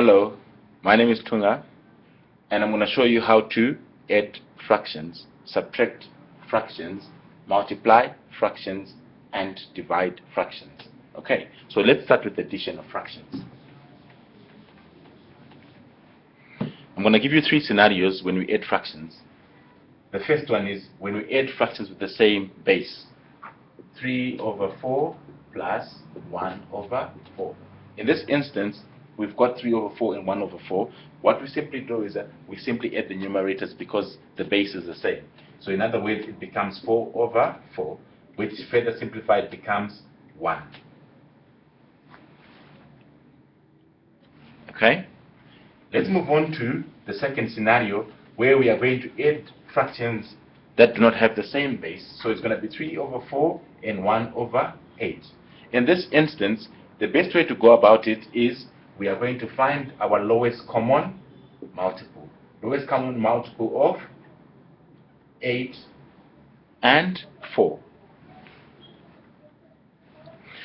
Hello, my name is Tunga, and I'm going to show you how to add fractions, subtract fractions, multiply fractions, and divide fractions. Okay, so let's start with addition of fractions. I'm going to give you three scenarios when we add fractions. The first one is when we add fractions with the same base. 3 over 4 plus 1 over 4. In this instance, we've got 3 over 4 and 1 over 4. What we simply do is that we simply add the numerators because the base is the same. So in other words, it becomes 4 over 4, which further simplified becomes 1. Okay? Let's move on to the second scenario where we are going to add fractions that do not have the same base. So it's going to be 3 over 4 and 1 over 8. In this instance, the best way to go about it is we are going to find our lowest common multiple. Lowest common multiple of 8 and 4.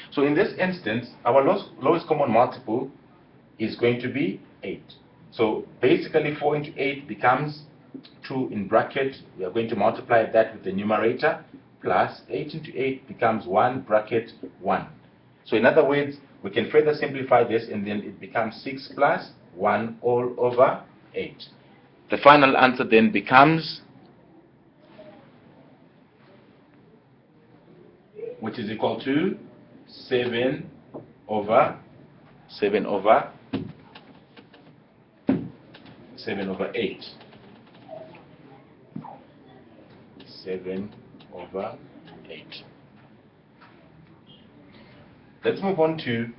So in this instance, our lowest common multiple is going to be 8. So basically 4 into 8 becomes 2 in bracket. We are going to multiply that with the numerator, plus 8 into 8 becomes 1 bracket 1. So in other words, we can further simplify this, and then it becomes 6 plus 1 all over 8. The final answer then becomes, which is equal to 7 over 8. 7 over 8. Let's move on to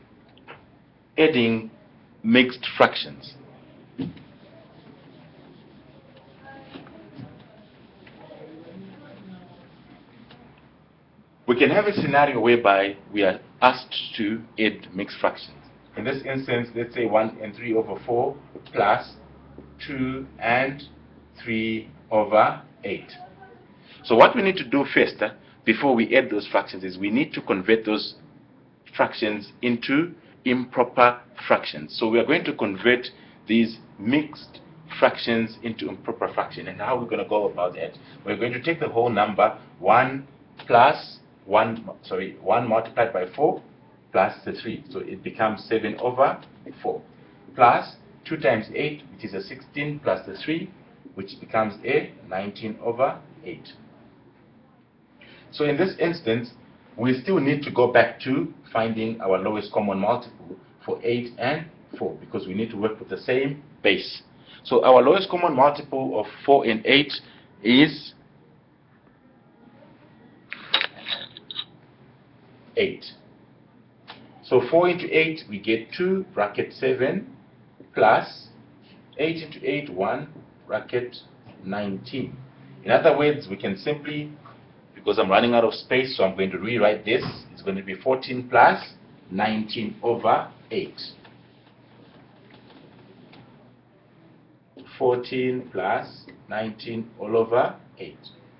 adding mixed fractions. We can have a scenario whereby we are asked to add mixed fractions. In this instance, let's say 1 and 3 over 4 plus 2 and 3 over 8. So what we need to do first, before we add those fractions, is we need to convert those fractions into improper fractions. So we are going to convert these mixed fractions into improper fraction. And how we're going to go about that? We're going to take the whole number 1 multiplied by 4 plus the 3. So it becomes 7 over 4 plus 2 times 8, which is a 16, plus the 3, which becomes a 19 over 8. So in this instance, we still need to go back to finding our lowest common multiple for 8 and 4, because we need to work with the same base. So our lowest common multiple of 4 and 8 is 8. So 4 into 8, we get 2 bracket 7 plus 8 into 8, 1 bracket 19. In other words, we can simply, because I'm running out of space, so I'm going to rewrite this. It's going to be 14 plus 19 over 8. 14 plus 19 all over 8.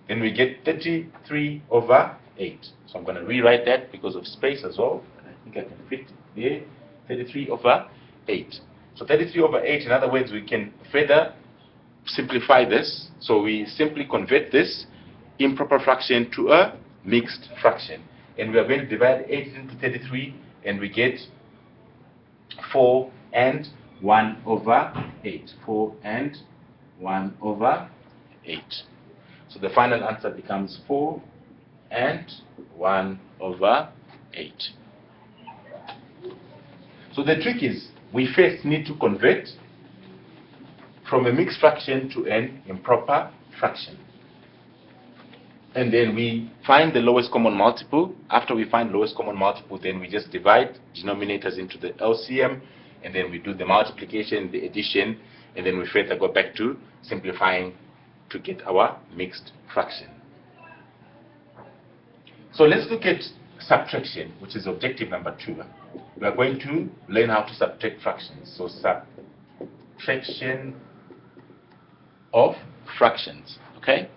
Then we get 33 over 8. So I'm going to rewrite that because of space as well. I think I can fit it there. 33 over 8. So 33 over 8, in other words, we can further simplify this. So we simply convert this improper fraction to a mixed fraction. And we are going to divide 8 into 33, and we get 4 and 1 over 8. 4 and 1 over 8. So the final answer becomes 4 and 1 over 8. So the trick is, we first need to convert from a mixed fraction to an improper fraction. And then we find the lowest common multiple. After we find lowest common multiple, then we just divide denominators into the LCM, and then we do the multiplication, the addition, and then we further go back to simplifying to get our mixed fraction. So let's look at subtraction, which is objective number 2. We are going to learn how to subtract fractions. So subtraction of fractions. Okay?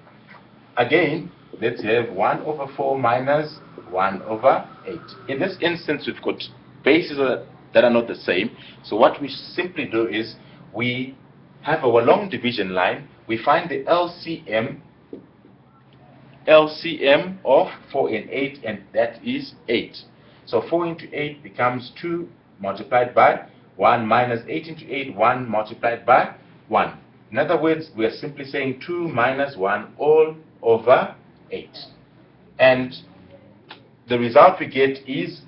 Again, let's have 1 over 4 minus 1 over 8. In this instance, we've got bases that that are not the same. So what we simply do is we have our long division line. We find the LCM of 4 and 8, and that is 8. So 4 into 8 becomes 2 multiplied by 1 minus 8 into 8, 1 multiplied by 1. In other words, we are simply saying 2 minus 1 all over 8. And the result we get is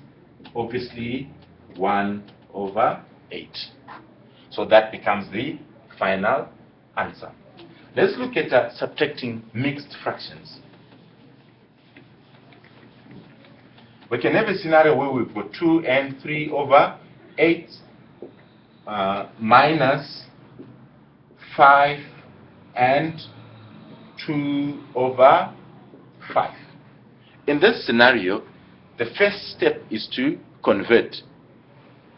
obviously 1 over 8. So that becomes the final answer. Let's look at subtracting mixed fractions. We can have a scenario where we've got 2 and 3 over 8 minus 5 and 2 over 5. In this scenario, the first step is to convert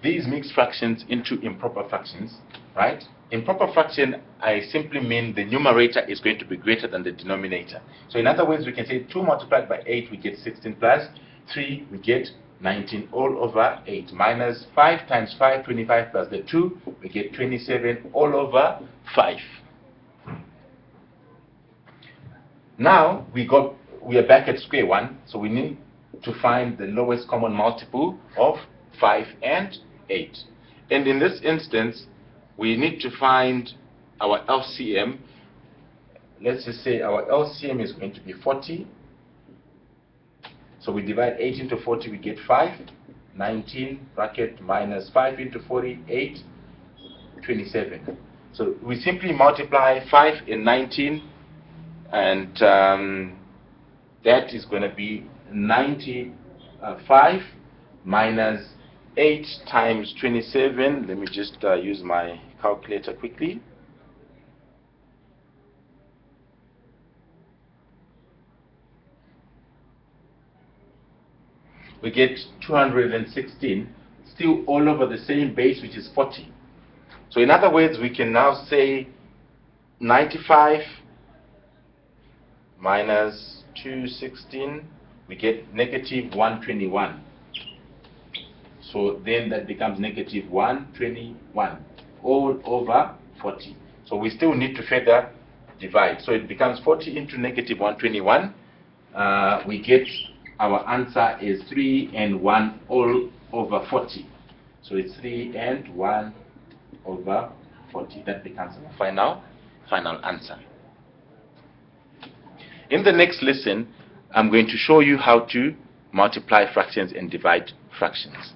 these mixed fractions into improper fractions, right? Improper fraction, I simply mean the numerator is going to be greater than the denominator. So in other words, we can say 2 multiplied by 8, we get 16 plus 3, we get 19 all over 8 minus 5 times 5, 25 plus the 2, we get 27 all over 5. Now we are back at square one, so we need to find the lowest common multiple of 5 and 8. And in this instance, we need to find our LCM. Let's just say our LCM is going to be 40. So we divide 8 into 40, we get 5. 19 bracket minus 5 into 48, 27. So we simply multiply 5 and 19, and that is going to be 95 minus 8 times 27. Let me just use my calculator quickly. We get 216, still all over the same base, which is 40. So in other words, we can now say 95 minus 216, we get negative 121. So then that becomes negative 121 all over 40. So we still need to further divide. So it becomes 40 into negative 121. We get our answer is 3 and 1 all over 40. So it's 3 and 1 over 40. That becomes our final answer. In the next lesson, I'm going to show you how to multiply fractions and divide fractions.